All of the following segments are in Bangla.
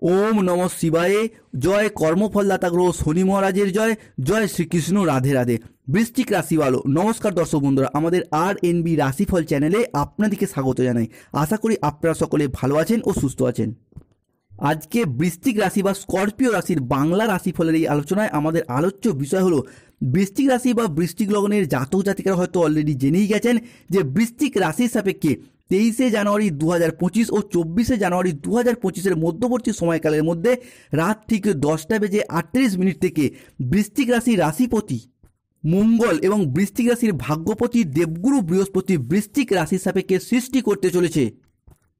ওম নম শিবায়ে। জয় কর্মফলদাতা গ্রহ শনি মহারাজের জয়। জয় শ্রীকৃষ্ণ। রাধে রাধে। বৃশ্চিক রাশি ভালো। নমস্কার দর্শক বন্ধুরা, আমাদের RNB রাশিফল চ্যানেলে আপনাদেরকে স্বাগত জানাই। আশা করি আপনারা সকলে ভালো আছেন ও সুস্থ আছেন। আজকে বৃশ্চিক রাশি বা স্করপিও রাশির বাংলা রাশিফলের এই আলোচনায় আমাদের আলোচ্য বিষয় হলো বৃশ্চিক রাশি বা বৃশ্চিক লগ্নের জাতক জাতিকারা হয়তো অলরেডি জেনেই গেছেন যে বৃশ্চিক রাশির সাপেক্ষে 23শে জানুয়ারি 2025 ও 24শে জানুয়ারি 2025-এর মধ্যবর্তী সময়কালের মধ্যে রাত ঠিক 10:38 থেকে বৃশ্চিক রাশির রাশিপতি মঙ্গল এবং বৃশ্চিক রাশির ভাগ্যপতি দেবগুরু বৃহস্পতি বৃশ্চিক রাশির সাপেক্ষে সৃষ্টি করতে চলেছে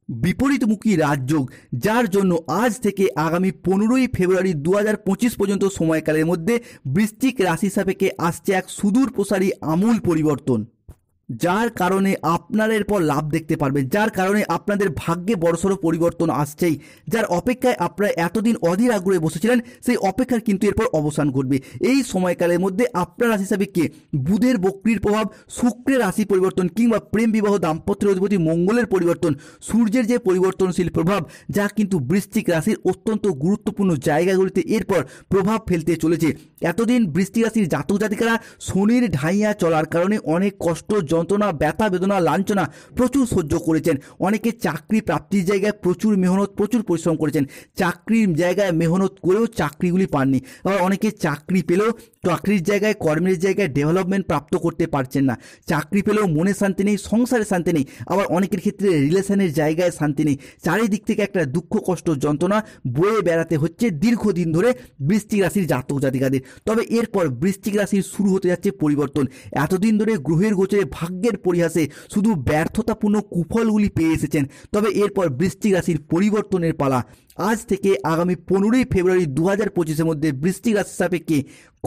বিপরীতমুখী রাজযোগ, যার জন্য আজ থেকে আগামী 15ই ফেব্রুয়ারি 2025 পর্যন্ত সময়কালের মধ্যে বৃশ্চিক রাশি সাপেক্ষে আসছে এক সুদূর প্রসারী আমূল পরিবর্তন, যার কারণে আপনারা এরপর লাভ দেখতে পারবেন, যার কারণে আপনাদের ভাগ্যে বড়সড় পরিবর্তন আসছেই, যার অপেক্ষায় আপনারা এতদিন অধীর আগ্রহে বসেছিলেন সেই অপেক্ষার কিন্তু এরপর অবসান ঘটবে। এই সময়কালের মধ্যে আপনার রাশি সাপেক্ষে বুধের বক্রির প্রভাব, শুক্রের রাশি পরিবর্তন কিংবা প্রেম বিবাহ দাম্পত্যের অধিপতি মঙ্গলের পরিবর্তন, সূর্যের যে পরিবর্তনশীল প্রভাব যা কিন্তু বৃশ্চিক রাশির অত্যন্ত গুরুত্বপূর্ণ জায়গাগুলিতে এরপর প্রভাব ফেলতে চলেছে। এতদিন বৃশ্চিক রাশির জাতক জাতিকারা শনির ঢাইয়া চলার কারণে অনেক কষ্ট, যন্ত্রণা, ব্যথা বেদনা, লাঞ্ছনা প্রচুর সহ্য করেছেন। অনেকে চাকরি প্রাপ্তির জায়গায় প্রচুর মেহনত, প্রচুর পরিশ্রম করেছেন। চাকরির জায়গায় মেহনত করেও চাকরিগুলি পাননি। আবার অনেকে চাকরি পেলেও চাকরির জায়গায়, কর্মের জায়গায় ডেভেলপমেন্ট প্রাপ্ত করতে পারছেন না। চাকরি পেলেও মনে শান্তি নেই, সংসারে শান্তি নেই। আবার অনেকের ক্ষেত্রে রিলেশনের জায়গায় শান্তি নেই। চারিদিক থেকে একটা দুঃখ, কষ্ট, যন্ত্রণা বয়ে বেড়াতে হচ্ছে দীর্ঘদিন ধরে বৃশ্চিক রাশির জাতক জাতিকাদের। তবে এরপর বৃশ্চিক রাশির শুরু হতে যাচ্ছে পরিবর্তন। এতদিন ধরে গ্রহের গোচরে ভাগ্যের পরিহাসে শুধু ব্যর্থতাপূর্ণ কুফলগুলি পেয়ে এসেছেন। তবে এরপর বৃশ্চিক রাশির পরিবর্তনের পালা। আজ থেকে আগামী 15ই ফেব্রুয়ারি 2025-এর মধ্যে বৃশ্চিক রাশির সাপেক্ষে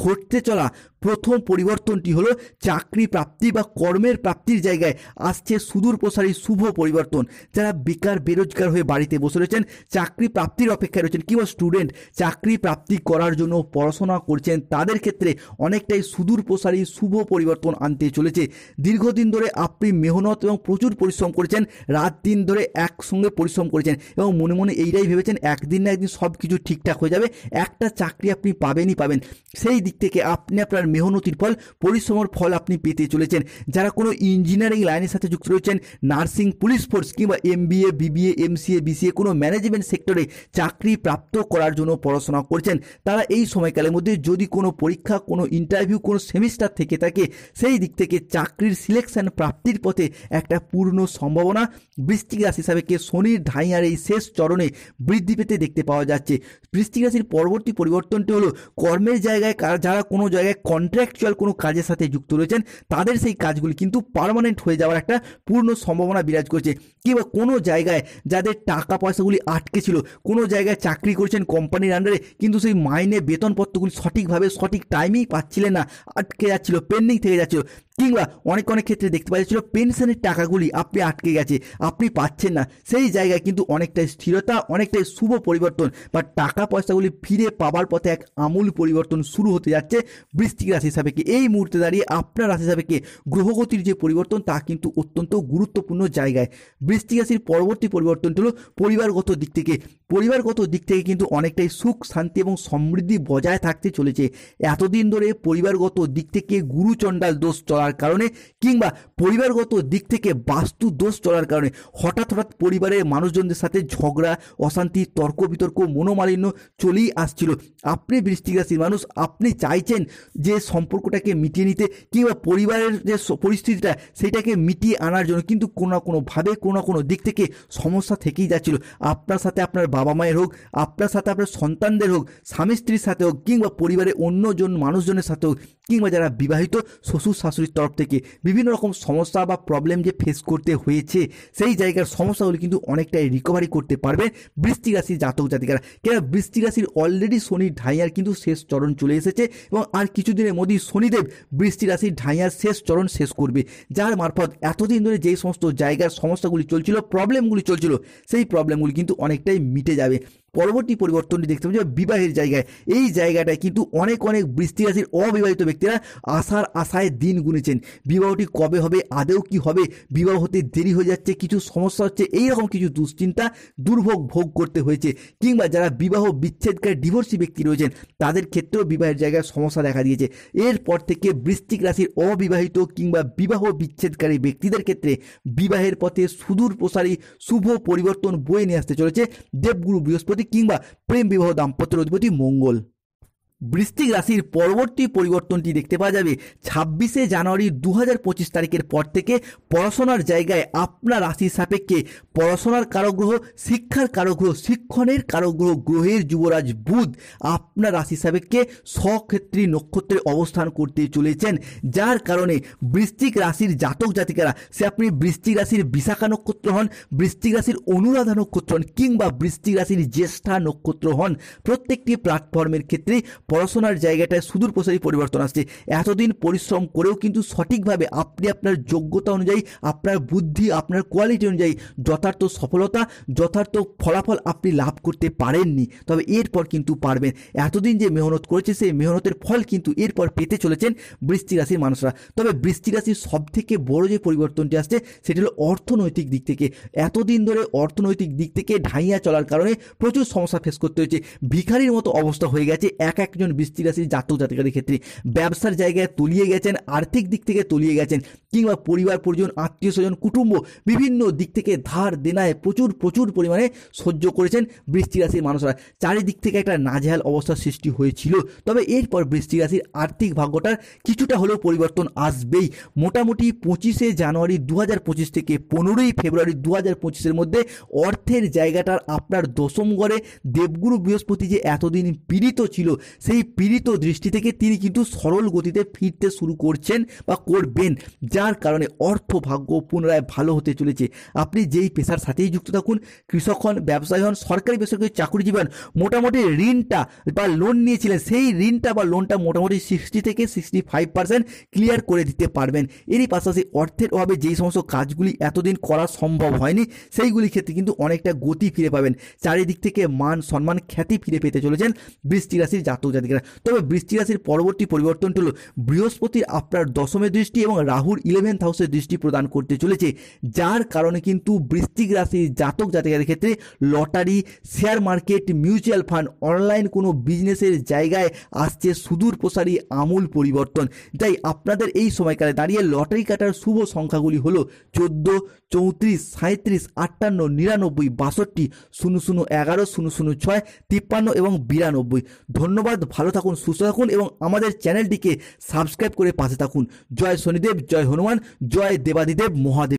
ঘটতে চলা প্রথম পরিবর্তনটি হলো চাকরি প্রাপ্তি বা কর্মের প্রাপ্তির জায়গায় আসছে সুদূর প্রসারী শুভ পরিবর্তন। যারা বেকার বেরোজগার হয়ে বাড়িতে বসে রয়েছেন, চাকরি প্রাপ্তির অপেক্ষায় রয়েছেন, কিংবা স্টুডেন্ট চাকরি প্রাপ্তি করার জন্য পড়াশোনা করছেন, তাদের ক্ষেত্রে অনেকটাই সুদূর প্রসারী শুভ পরিবর্তন আনতে চলেছে। দীর্ঘদিন ধরে আপনি মেহনত এবং প্রচুর পরিশ্রম করেছেন, রাত দিন ধরে একসঙ্গে পরিশ্রম করেছেন এবং মনে মনে এইটাই ভেবেছেন একদিন না একদিন সব কিছু ঠিকঠাক হয়ে যাবে, একটা চাকরি আপনি পাবেনই পাবেন। সেই দিক থেকে আপনি আপনার মেহনতির ফল, পরিশ্রমের ফল আপনি পেতে চলেছেন। যারা কোনো ইঞ্জিনিয়ারিং লাইনের সাথে যুক্ত রয়েছেন, নার্সিং, পুলিশ ফোর্স কিংবা MBA, BBA, MCA, BCA কোনো ম্যানেজমেন্ট সেক্টরে চাকরি প্রাপ্ত করার জন্য পড়াশোনা করছেন, তারা এই সময়কালের মধ্যে যদি কোনো পরীক্ষা, কোনো ইন্টারভিউ, কোনো সেমিস্টার থেকে থাকে, সেই দিক থেকে চাকরির সিলেকশন প্রাপ্তির পথে একটা পূর্ণ সম্ভাবনা বৃশ্চিক রাশি সাপেক্ষে শনির ঢাইয়ার এই শেষ চরণে বৃদ্ধি পেতে দেখতে পাওয়া যাচ্ছে। বৃশ্চিক রাশির পরবর্তী পরিবর্তনটি হলো কর্মের জায়গায় যারা কোনো জায়গায় কন্ট্রাকচুয়াল কোনো কাজের সাথে যুক্ত রয়েছেন, তাদের সেই কাজগুলি কিন্তু পার্মানেন্ট হয়ে যাওয়ার একটা পূর্ণ সম্ভাবনা বিরাজ করছে। কিংবা কোনো জায়গায় যাদের টাকা পয়সাগুলি আটকে ছিল, কোনো জায়গায় চাকরি করছেন কোম্পানির আন্ডারে, কিন্তু সেই মাইনে বেতনপত্রগুলি সঠিকভাবে সঠিক টাইমেই পাচ্ছিলেন না, আটকে যাচ্ছিল, পেন্ডিং থেকে যাচ্ছিল। কিংবা অনেক ক্ষেত্রে দেখতে পাওয়া যাচ্ছিল পেনশনের টাকাগুলি আপনি আটকে গেছে, আপনি পাচ্ছেন না। সেই জায়গায় কিন্তু অনেকটাই স্থিরতা, অনেকটাই শুভ পরিবর্তন বা টাকা পয়সাগুলি ফিরে পাবার পথে এক আমূল পরিবর্তন শুরু হতে যাচ্ছে বৃশ্চিক রাশি সাপেক্ষে। এই মুহূর্তে দাঁড়িয়ে আপনার রাশি সাপেক্ষে গ্রহগতির যে পরিবর্তন তা কিন্তু অত্যন্ত গুরুত্বপূর্ণ জায়গায়। বৃশ্চিক রাশির পরবর্তী পরিবর্তনটি হলো পরিবারগত দিক থেকে। পরিবারগত দিক থেকে কিন্তু অনেকটাই সুখ, শান্তি এবং সমৃদ্ধি বজায় থাকতে চলেছে। এতদিন ধরে পরিবারগত দিক থেকে গুরুচণ্ডাল দোষ চলার কারণে কিংবা পরিবারগত দিক থেকে বাস্তু দোষ চলার কারণে হঠাৎ পরিবারের মানুষজনদের সাথে ঝগড়া, অশান্তি, তর্ক বিতর্ক, মনোমালিন্য চলেই আসছিল। আপনি বৃশ্চিক রাশির মানুষ, আপনি চাইছেন যে সম্পর্কটাকে মিটিয়ে নিতে কিংবা পরিবারের যে পরিস্থিতিটা সেটাকে মিটিয়ে আনার জন্য, কিন্তু কোনো না কোনোভাবে কোনো না কোনো দিক থেকে সমস্যা থেকেই যাচ্ছিল। আপনার সাথে আপনার বাবা মায়ের হোক, আপনার সাথে আপনার সন্তানদের হোক, স্বামী স্ত্রীর সাথে হোক, কিংবা পরিবারের অন্যজন মানুষজনের সাথে হোক, কিংবা যারা বিবাহিত শ্বশুর শাশুড়ির তরফ থেকে বিভিন্ন রকম সমস্যা বা প্রবলেম যে ফেস করতে হয়েছে, সেই জায়গার সমস্যাগুলি কিন্তু অনেকটাই রিকভারি করতে পারবে বৃশ্চিক রাশির জাতক জাতিকারা। কেন বৃশ্চিক রাশির অলরেডি শনির ঢাইয়ার কিন্তু শেষ চরণ চলে এসেছে এবং আর কিছুদিনের মধ্যেই শনিদেব বৃশ্চিক রাশির ঢাইয়ার শেষ চরণ শেষ করবে, যার মারফত এতদিন ধরে যেই সমস্ত জায়গার সমস্যাগুলি চলছিল, প্রবলেমগুলি চলছিল, সেই প্রবলেমগুলি কিন্তু অনেকটাই মিটে যাবে। পরবর্তী পরিবর্তনটি দেখতে পাচ্ছি বিবাহের জায়গায়। এই জায়গাটায় কিন্তু অনেক বৃশ্চিক রাশির অবিবাহিত ব্যক্তিরা আশার আশায় দিন গুনেছেন। বিবাহটি কবে হবে, আদৌ কি হবে, বিবাহ হতে দেরি হয়ে যাচ্ছে, কিছু সমস্যা হচ্ছে, এইরকম কিছু দুশ্চিন্তা দুর্ভোগ ভোগ করতে হয়েছে। কিংবা যারা বিবাহ বিচ্ছেদকারী ডিভোর্সি ব্যক্তি রয়েছেন তাদের ক্ষেত্রেও বিবাহের জায়গায় সমস্যা দেখা দিয়েছে। এরপর থেকে বৃশ্চিক রাশির অবিবাহিত কিংবা বিবাহ বিচ্ছেদকারী ব্যক্তিদের ক্ষেত্রে বিবাহের পথে সুদূর প্রসারী শুভ পরিবর্তন বয়ে নিয়ে আসতে চলেছে দেবগুরু বৃহস্পতি কিংবা প্রেম বিবাহ দাম্পত্যের অধিপতি মঙ্গল। বৃশ্চিক রাশির পরবর্তী পরিবর্তনটি দেখতে পাওয়া যাবে 26শে জানুয়ারি 2025 তারিখের পর থেকে পড়াশোনার জায়গায় আপনার রাশির সাপেক্ষে পড়াশোনার কারগ্রহ, শিক্ষার কারগ্রহ, শিক্ষণের কারগ্রহ গ্রহের যুবরাজ বুধ আপনার রাশির সাপেক্ষে স্বক্ষেত্রী নক্ষত্রে অবস্থান করতে চলেছেন, যার কারণে বৃশ্চিক রাশির জাতক জাতিকারা, সে আপনি বৃশ্চিক রাশির বিশাখা নক্ষত্র হন, বৃশ্চিক রাশির অনুরাধা নক্ষত্র হন কিংবা বৃশ্চিক রাশির জ্যেষ্ঠা নক্ষত্র হন, প্রত্যেকটি প্ল্যাটফর্মের ক্ষেত্রে পড়াশোনার জায়গাটায় সুদূর প্রসারী পরিবর্তন আসছে। এতদিন পরিশ্রম করেও কিন্তু সঠিকভাবে আপনি আপনার যোগ্যতা অনুযায়ী, আপনার বুদ্ধি, আপনার কোয়ালিটি অনুযায়ী যথার্থ সফলতা, যথার্থ ফলাফল আপনি লাভ করতে পারেননি, তবে এরপর কিন্তু পারবেন। এতদিন যে মেহনত করেছে সেই মেহনতের ফল কিন্তু এরপর পেতে চলেছেন বৃশ্চিক রাশির মানুষরা। তবে বৃশ্চিক রাশির সব থেকে বড় যে পরিবর্তনটি আসছে সেটি হলো অর্থনৈতিক দিক থেকে। এতদিন ধরে অর্থনৈতিক দিক থেকে ঢাইয়া চলার কারণে প্রচুর সমস্যা ফেস করতে হয়েছে, ভিখারির মতো অবস্থা হয়ে গেছে একজন বৃশ্চিক রাশির জাতক জাতিকাদের ক্ষেত্রে। ব্যবসার জায়গায় তলিয়ে গেছেন, আর্থিক দিক থেকে তলিয়ে গেছেন, কিংবা পরিবার পরিজন, আত্মীয় স্বজন, কুটুম্ব বিভিন্ন দিক থেকে ধার দেনায় প্রচুর পরিমাণে সহ্য করেছেন বৃশ্চিক রাশির মানুষরা। চারিদিক থেকে একটা নাজেহাল অবস্থার সৃষ্টি হয়েছিল। তবে এরপর বৃশ্চিক রাশির আর্থিক ভাগ্যটার কিছুটা হলেও পরিবর্তন আসবেই। মোটামুটি 25শে জানুয়ারি 2025 থেকে 15ই ফেব্রুয়ারি 2025-এর মধ্যে অর্থের জায়গাটার আপনার দশম ঘরে দেবগুরু বৃহস্পতি যে এতদিন পীড়িত ছিল, সেই পীড়িত দৃষ্টি থেকে তিনি কিন্তু সরল গতিতে ফিরতে শুরু করছেন বা করবেন, যার কারণে অর্থ ভাগ্য পুনরায় ভালো হতে চলেছে। আপনি যেই পেশার সাথেই যুক্ত থাকুন, কৃষক হন, ব্যবসায়ী হন, সরকারি বেসরকারি চাকরিজীবী হন, মোটামুটি ঋণটা বা লোন নিয়েছিলেন সেই ঋণটা বা লোনটা মোটামুটি 60 থেকে 65% ক্লিয়ার করে দিতে পারবেন। এরই পাশাপাশি অর্থের অভাবে যেই সমস্ত কাজগুলি এতদিন করা সম্ভব হয়নি সেইগুলির ক্ষেত্রে কিন্তু অনেকটা গতি ফিরে পাবেন। চারিদিক থেকে মান সম্মান খ্যাতি ফিরে পেতে চলেছেন বৃশ্চিক রাশির জাতক জাতিকারা। তবে বৃশ্চিক রাশির পরবর্তী পরিবর্তনটি হলো বৃহস্পতির আপনার দশমের দৃষ্টি এবং রাহুর 11th হাউসের দৃষ্টি প্রদান করতে চলেছে, যার কারণে কিন্তু বৃশ্চিক রাশির জাতক জাতিকাদের ক্ষেত্রে lottery, share market, mutual fund, online কোনো বিজনেসের জায়গায় আসছে সুদূর প্রসারী আমূল পরিবর্তন। তাই আপনাদের এই সময়কালে দাঁড়িয়ে লটারি কাটার শুভ সংখ্যাগুলি হলো 14, 34, 37, 58, 99, 62, 00, 11, 006, 53 এবং 92। ধন্যবাদ, ভালো থাকুন, সুস্থ থাকুন এবং আমাদের চ্যানেলটিকে সাবস্ক্রাইব করে পাশে থাকুন। জয় শনিদেব, জয় হনুমান, জয় দেবাদিদেব মহাদেব।